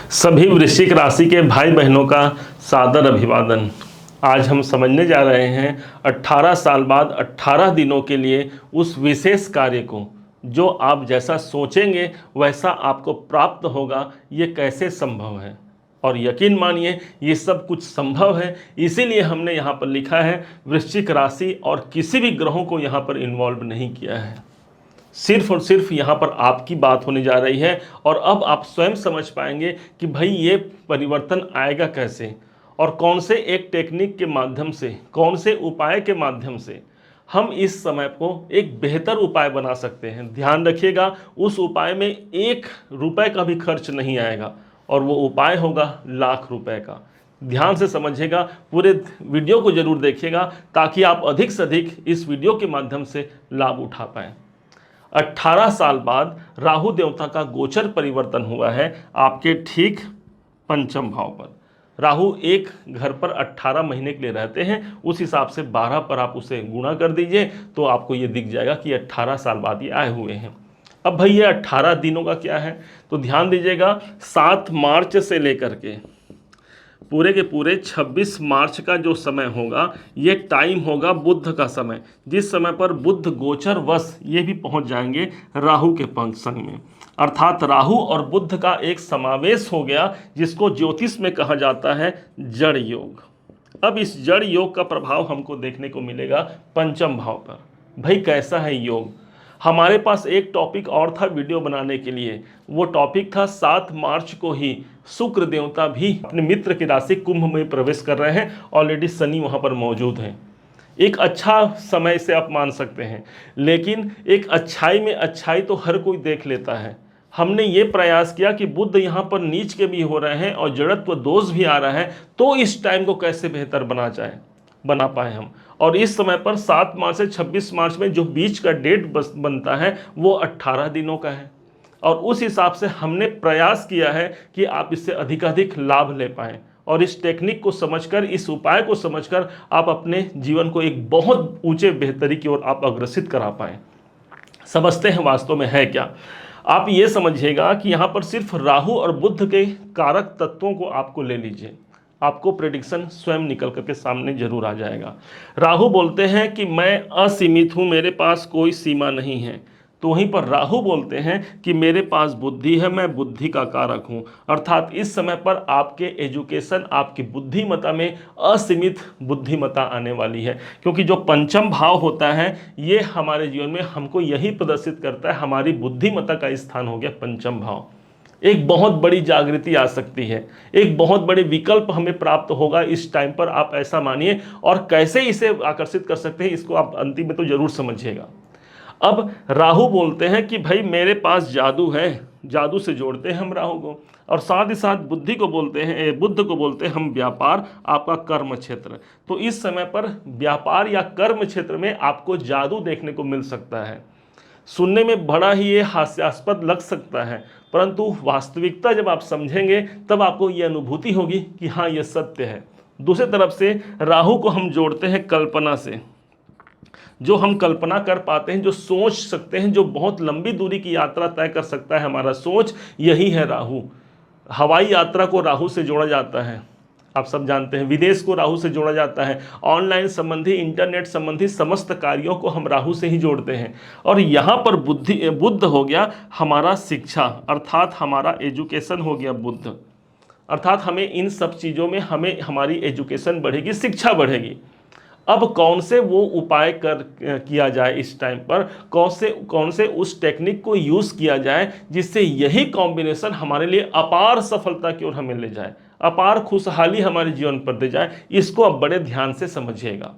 सभी वृश्चिक राशि के भाई बहनों का सादर अभिवादन। आज हम समझने जा रहे हैं 18 साल बाद 18 दिनों के लिए उस विशेष कार्य को जो आप जैसा सोचेंगे वैसा आपको प्राप्त होगा, ये कैसे संभव है। और यकीन मानिए ये सब कुछ संभव है, इसीलिए हमने यहाँ पर लिखा है वृश्चिक राशि और किसी भी ग्रहों को यहाँ पर इन्वॉल्व नहीं किया है। सिर्फ और सिर्फ यहाँ पर आपकी बात होने जा रही है और अब आप स्वयं समझ पाएंगे कि भाई ये परिवर्तन आएगा कैसे और कौन से एक टेक्निक के माध्यम से, कौन से उपाय के माध्यम से हम इस समय को एक बेहतर उपाय बना सकते हैं। ध्यान रखिएगा, उस उपाय में 1 रुपए का भी खर्च नहीं आएगा और वो उपाय होगा लाख रुपए का। ध्यान से समझिएगा, पूरे वीडियो को जरूर देखिएगा ताकि आप अधिक से अधिक इस वीडियो के माध्यम से लाभ उठा पाएँ। 18 साल बाद राहु देवता का गोचर परिवर्तन हुआ है आपके ठीक पंचम भाव पर। राहु एक घर पर 18 महीने के लिए रहते हैं, उस हिसाब से 12 पर आप उसे गुणा कर दीजिए तो आपको ये दिख जाएगा कि 18 साल बाद ये आए हुए हैं। अब भाई ये 18 दिनों का क्या है, तो ध्यान दीजिएगा 7 मार्च से लेकर के पूरे के पूरे 26 मार्च का जो समय होगा, ये टाइम होगा बुध का समय, जिस समय पर बुध गोचर वश ये भी पहुंच जाएंगे राहु के पंख संग में। अर्थात राहु और बुध का एक समावेश हो गया, जिसको ज्योतिष में कहा जाता है जड़ योग। अब इस जड़ योग का प्रभाव हमको देखने को मिलेगा पंचम भाव पर। भाई कैसा है योग? हमारे पास एक टॉपिक और था वीडियो बनाने के लिए, वो टॉपिक था 7 मार्च को ही शुक्र देवता भी अपने मित्र की राशि कुंभ में प्रवेश कर रहे हैं। ऑलरेडी शनि वहाँ पर मौजूद हैं। एक अच्छा समय से आप मान सकते हैं, लेकिन एक अच्छाई में अच्छाई तो हर कोई देख लेता है। हमने ये प्रयास किया कि बुध यहाँ पर नीच के भी हो रहे हैं और जड़त्व दोष भी आ रहा है, तो इस टाइम को कैसे बेहतर बना पाए हम। और इस समय पर 7 मार्च से 26 मार्च में जो बीच का डेट बनता है वो 18 दिनों का है और उस हिसाब से हमने प्रयास किया है कि आप इससे अधिकाधिक लाभ ले पाएँ और इस टेक्निक को समझकर, इस उपाय को समझकर आप अपने जीवन को एक बहुत ऊंचे बेहतरी की ओर आप अग्रसित करा पाएँ। समझते हैं वास्तव में है क्या। आप ये समझिएगा कि यहाँ पर सिर्फ राहु और बुध के कारक तत्वों को आपको ले लीजिए, आपको प्रेडिक्शन स्वयं निकल करके सामने जरूर आ जाएगा। राहु बोलते हैं कि मैं असीमित हूँ, मेरे पास कोई सीमा नहीं है, तो वहीं पर राहु बोलते हैं कि मेरे पास बुद्धि है, मैं बुद्धि का कारक हूँ। अर्थात इस समय पर आपके एजुकेशन, आपकी बुद्धिमत्ता में असीमित बुद्धिमत्ता आने वाली है, क्योंकि जो पंचम भाव होता है ये हमारे जीवन में हमको यही प्रदर्शित करता है, हमारी बुद्धिमत्ता का स्थान हो गया पंचम भाव। एक बहुत बड़ी जागृति आ सकती है, एक बहुत बड़े विकल्प हमें प्राप्त होगा इस टाइम पर, आप ऐसा मानिए। और कैसे इसे आकर्षित कर सकते हैं इसको आप अंतिम में तो जरूर समझिएगा। अब राहु बोलते हैं कि भाई मेरे पास जादू है, जादू से जोड़ते हैं हम राहु को, और साथ ही साथ बुद्धि को बोलते हैं, बुद्ध को बोलते हैं हम व्यापार, आपका कर्म क्षेत्र। तो इस समय पर व्यापार या कर्म क्षेत्र में आपको जादू देखने को मिल सकता है। सुनने में बड़ा ही ये हास्यास्पद लग सकता है, परंतु वास्तविकता जब आप समझेंगे तब आपको ये अनुभूति होगी कि हाँ ये सत्य है। दूसरी तरफ से राहु को हम जोड़ते हैं कल्पना से, जो हम कल्पना कर पाते हैं, जो सोच सकते हैं, जो बहुत लंबी दूरी की यात्रा तय कर सकता है हमारा सोच, यही है राहु। हवाई यात्रा को राहु से जोड़ा जाता है, आप सब जानते हैं। विदेश को राहु से जोड़ा जाता है। ऑनलाइन संबंधी, इंटरनेट संबंधी समस्त कार्यों को हम राहु से ही जोड़ते हैं। और यहाँ पर बुद्ध हो गया हमारा शिक्षा, अर्थात हमारा एजुकेशन हो गया बुद्ध। अर्थात हमें इन सब चीज़ों में हमारी एजुकेशन बढ़ेगी, शिक्षा बढ़ेगी। अब कौन से वो उपाय किया जाए इस टाइम पर, कौन से उस टेक्निक को यूज़ किया जाए जिससे यही कॉम्बिनेशन हमारे लिए अपार सफलता की ओर हमें ले जाए, अपार खुशहाली हमारे जीवन पर दे जाए, इसको अब बड़े ध्यान से समझिएगा।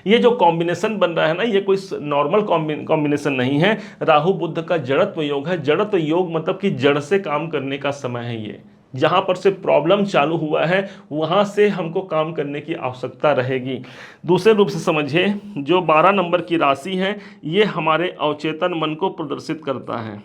ये जो कॉम्बिनेशन बन रहा है ना, ये कोई नॉर्मल कॉम्बिनेशन नहीं है। राहु बुध का जड़त्व योग है। जड़त्व योग मतलब कि जड़ से काम करने का समय है। ये जहाँ पर से प्रॉब्लम चालू हुआ है वहाँ से हमको काम करने की आवश्यकता रहेगी। दूसरे रूप से समझिए, जो 12 नंबर की राशि है ये हमारे अवचेतन मन को प्रदर्शित करता है।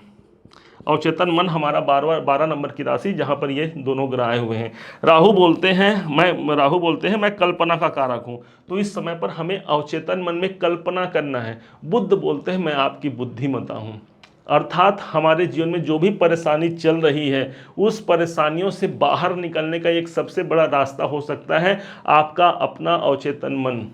अवचेतन मन हमारा 12 नंबर की राशि, जहाँ पर ये दोनों ग्रह आए हुए हैं। राहु बोलते हैं मैं कल्पना का कारक हूँ, तो इस समय पर हमें अवचेतन मन में कल्पना करना है। बुद्ध बोलते हैं मैं आपकी बुद्धिमत्ता हूँ। अर्थात हमारे जीवन में जो भी परेशानी चल रही है उस परेशानियों से बाहर निकलने का एक सबसे बड़ा रास्ता हो सकता है आपका अपना अवचेतन मन।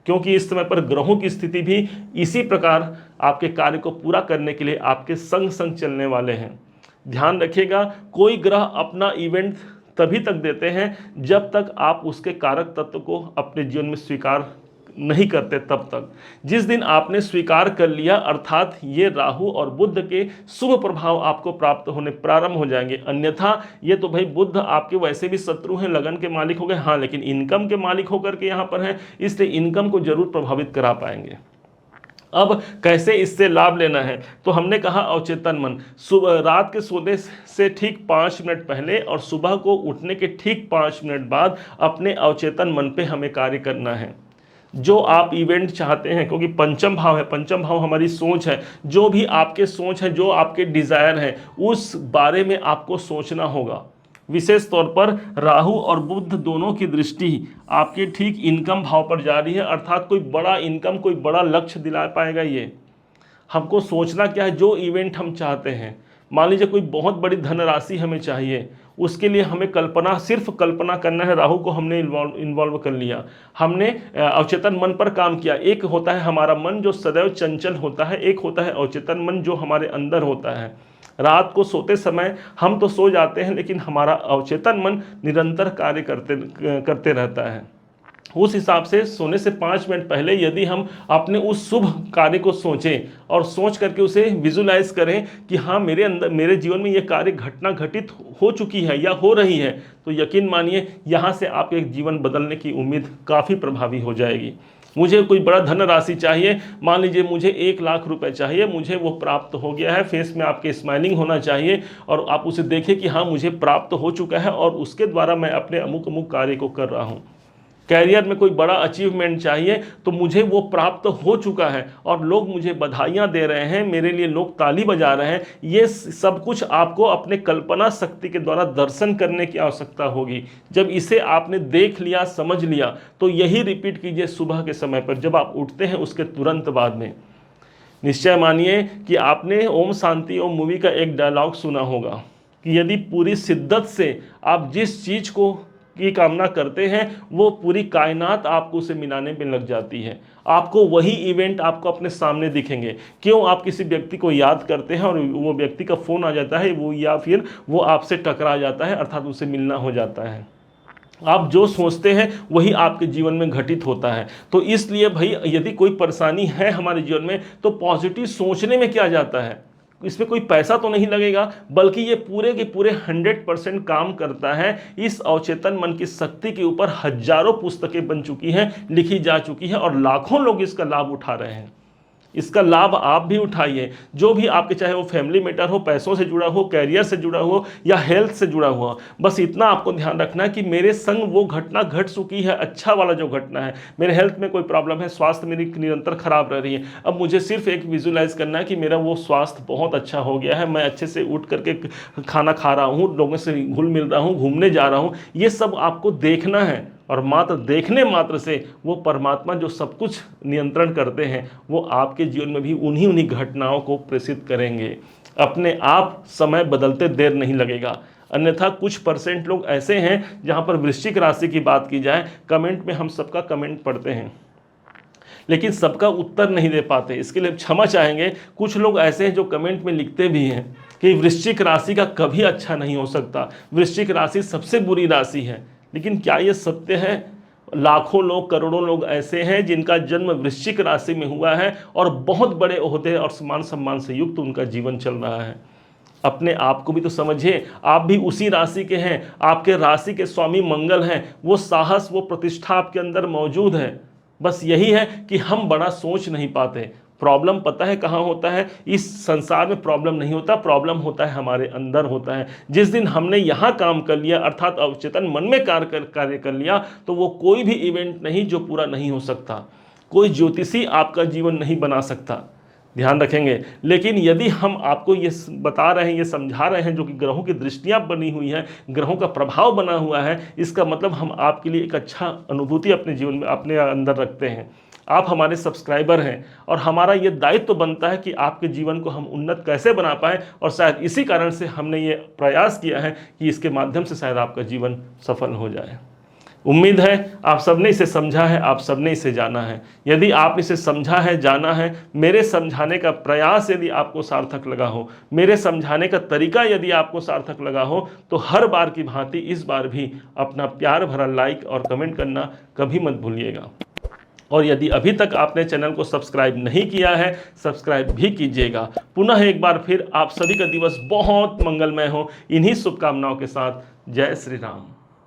क्योंकि इस समय पर ग्रहों की स्थिति भी इसी प्रकार आपके कार्य को पूरा करने के लिए आपके संग संग चलने वाले हैं। ध्यान रखिएगा, कोई ग्रह अपना इवेंट तभी तक देते हैं जब तक आप उसके कारक तत्व को अपने जीवन में स्वीकार नहीं करते, तब तक। जिस दिन आपने स्वीकार कर लिया, अर्थात ये राहु और बुध के शुभ प्रभाव आपको प्राप्त होने प्रारंभ हो जाएंगे। अन्यथा ये तो भाई बुध आपके वैसे भी शत्रु हैं, लगन के मालिक हो गए, हाँ, लेकिन इनकम के मालिक होकर के यहाँ पर हैं, इसलिए इनकम को जरूर प्रभावित करा पाएंगे। अब कैसे इससे लाभ लेना है, तो हमने कहा अवचेतन मन। सुबह रात के सोने से ठीक 5 मिनट पहले और सुबह को उठने के ठीक 5 मिनट बाद अपने अवचेतन मन पे हमें कार्य करना है। जो आप इवेंट चाहते हैं, क्योंकि पंचम भाव है, पंचम भाव हमारी सोच है, जो भी आपके सोच है, जो आपके डिजायर है, उस बारे में आपको सोचना होगा। विशेष तौर पर राहु और बुध दोनों की दृष्टि आपके ठीक इनकम भाव पर जा रही है, अर्थात कोई बड़ा इनकम, कोई बड़ा लक्ष्य दिला पाएगा। ये हमको सोचना क्या है, जो इवेंट हम चाहते हैं, मान लीजिए कोई बहुत बड़ी धनराशि हमें चाहिए, उसके लिए हमें कल्पना, सिर्फ कल्पना करना है। राहु को हमने इन्वॉल्व कर लिया, हमने अवचेतन मन पर काम किया। एक होता है हमारा मन जो सदैव चंचल होता है, एक होता है अवचेतन मन जो हमारे अंदर होता है। रात को सोते समय हम तो सो जाते हैं, लेकिन हमारा अवचेतन मन निरंतर कार्य करते रहता है। उस हिसाब से सोने से 5 मिनट पहले यदि हम अपने उस शुभ कार्य को सोचें और सोच करके उसे विजुलाइज करें कि हाँ, मेरे अंदर, मेरे जीवन में ये कार्य घटना घटित हो चुकी है या हो रही है, तो यकीन मानिए यहाँ से आपके जीवन बदलने की उम्मीद काफ़ी प्रभावी हो जाएगी। मुझे कोई बड़ा धनराशि चाहिए, मान लीजिए मुझे 1 लाख रुपए चाहिए, मुझे वो प्राप्त हो गया है, फेस में आपके स्माइलिंग होना चाहिए और आप उसे देखें कि हाँ, मुझे प्राप्त हो चुका है और उसके द्वारा मैं अपने अमुक अमुक कार्य को कर रहा हूँ। कैरियर में कोई बड़ा अचीवमेंट चाहिए, तो मुझे वो प्राप्त हो चुका है और लोग मुझे बधाइयाँ दे रहे हैं, मेरे लिए लोग ताली बजा रहे हैं। ये सब कुछ आपको अपने कल्पना शक्ति के द्वारा दर्शन करने की आवश्यकता होगी। जब इसे आपने देख लिया, समझ लिया, तो यही रिपीट कीजिए सुबह के समय पर, जब आप उठते हैं उसके तुरंत बाद में। निश्चय मानिए कि आपने ओम शांति ओम मूवी का एक डायलॉग सुना होगा कि यदि पूरी शिद्दत से आप जिस चीज़ को की कामना करते हैं, वो पूरी कायनात आपको उसे मिलाने में लग जाती है। आपको वही इवेंट आपको अपने सामने दिखेंगे। क्यों? आप किसी व्यक्ति को याद करते हैं और वो व्यक्ति का फ़ोन आ जाता है, वो या फिर वो आपसे टकरा जाता है, अर्थात उसे मिलना हो जाता है। आप जो सोचते हैं वही आपके जीवन में घटित होता है। तो इसलिए भाई, यदि कोई परेशानी है हमारे जीवन में, तो पॉजिटिव सोचने में क्या जाता है, इसमें कोई पैसा तो नहीं लगेगा, बल्कि ये पूरे के पूरे 100% काम करता है। इस अवचेतन मन की शक्ति के ऊपर हजारों पुस्तकें बन चुकी हैं, लिखी जा चुकी हैं और लाखों लोग इसका लाभ उठा रहे हैं। इसका लाभ आप भी उठाइए। जो भी आपके, चाहे वो फैमिली मैटर हो, पैसों से जुड़ा हो, कैरियर से जुड़ा हो या हेल्थ से जुड़ा हुआ, बस इतना आपको ध्यान रखना है कि मेरे संग वो घटना घट चुकी है, अच्छा वाला जो घटना है, मेरे हेल्थ में कोई प्रॉब्लम है, स्वास्थ्य मेरी निरंतर खराब रह रही है, अब मुझे सिर्फ एक विजुलाइज करना है कि मेरा वो स्वास्थ्य बहुत अच्छा हो गया है, मैं अच्छे से उठ करके खाना खा रहा हूँ, लोगों से घुल मिल रहा हूँ, घूमने जा रहा हूँ। ये सब आपको देखना है और मात्र देखने मात्र से वो परमात्मा जो सब कुछ नियंत्रण करते हैं, वो आपके जीवन में भी उन्हीं घटनाओं को प्रेषित करेंगे। अपने आप समय बदलते देर नहीं लगेगा। अन्यथा कुछ % लोग ऐसे हैं, जहाँ पर वृश्चिक राशि की बात की जाए, कमेंट में हम सबका कमेंट पढ़ते हैं, लेकिन सबका उत्तर नहीं दे पाते। इसके लिए क्षमा चाहेंगे। कुछ लोग ऐसे हैं जो कमेंट में लिखते भी हैं कि वृश्चिक राशि का कभी अच्छा नहीं हो सकता, वृश्चिक राशि सबसे बुरी राशि है। लेकिन क्या ये सत्य है? लाखों लोग, करोड़ों लोग ऐसे हैं जिनका जन्म वृश्चिक राशि में हुआ है और बहुत बड़े ओहदे और मान सम्मान से युक्त उनका जीवन चल रहा है। अपने आप को भी तो समझिए, आप भी उसी राशि के हैं, आपके राशि के स्वामी मंगल हैं, वो साहस, वो प्रतिष्ठा आपके अंदर मौजूद है। बस यही है कि हम बड़ा सोच नहीं पाते। प्रॉब्लम पता है कहाँ होता है? इस संसार में प्रॉब्लम नहीं होता, प्रॉब्लम होता है हमारे अंदर होता है। जिस दिन हमने यहाँ काम कर लिया, अर्थात अवचेतन मन में कार्य कर लिया, तो वो कोई भी इवेंट नहीं जो पूरा नहीं हो सकता, कोई ज्योतिषी आपका जीवन नहीं बना सकता। ध्यान रखेंगे। लेकिन यदि हम आपको ये बता रहे हैं, ये समझा रहे हैं, जो कि ग्रहों की दृष्टियाँ बनी हुई हैं, ग्रहों का प्रभाव बना हुआ है, इसका मतलब हम आपके लिए एक अच्छा अनुभूति अपने जीवन में, अपने अंदर रखते हैं। आप हमारे सब्सक्राइबर हैं और हमारा ये दायित्व तो बनता है कि आपके जीवन को हम उन्नत कैसे बना पाएँ, और शायद इसी कारण से हमने ये प्रयास किया है कि इसके माध्यम से शायद आपका जीवन सफल हो जाए। उम्मीद है आप सबने इसे समझा है, आप सबने इसे जाना है। यदि आप इसे समझा है, जाना है, मेरे समझाने का प्रयास यदि आपको सार्थक लगा हो, मेरे समझाने का तरीका यदि आपको सार्थक लगा हो, तो हर बार की भांति इस बार भी अपना प्यार भरा लाइक और कमेंट करना कभी मत भूलिएगा। और यदि अभी तक आपने चैनल को सब्सक्राइब नहीं किया है, सब्सक्राइब भी कीजिएगा। पुनः एक बार फिर आप सभी का दिवस बहुत मंगलमय हो, इन्हीं शुभकामनाओं के साथ। जय श्री राम।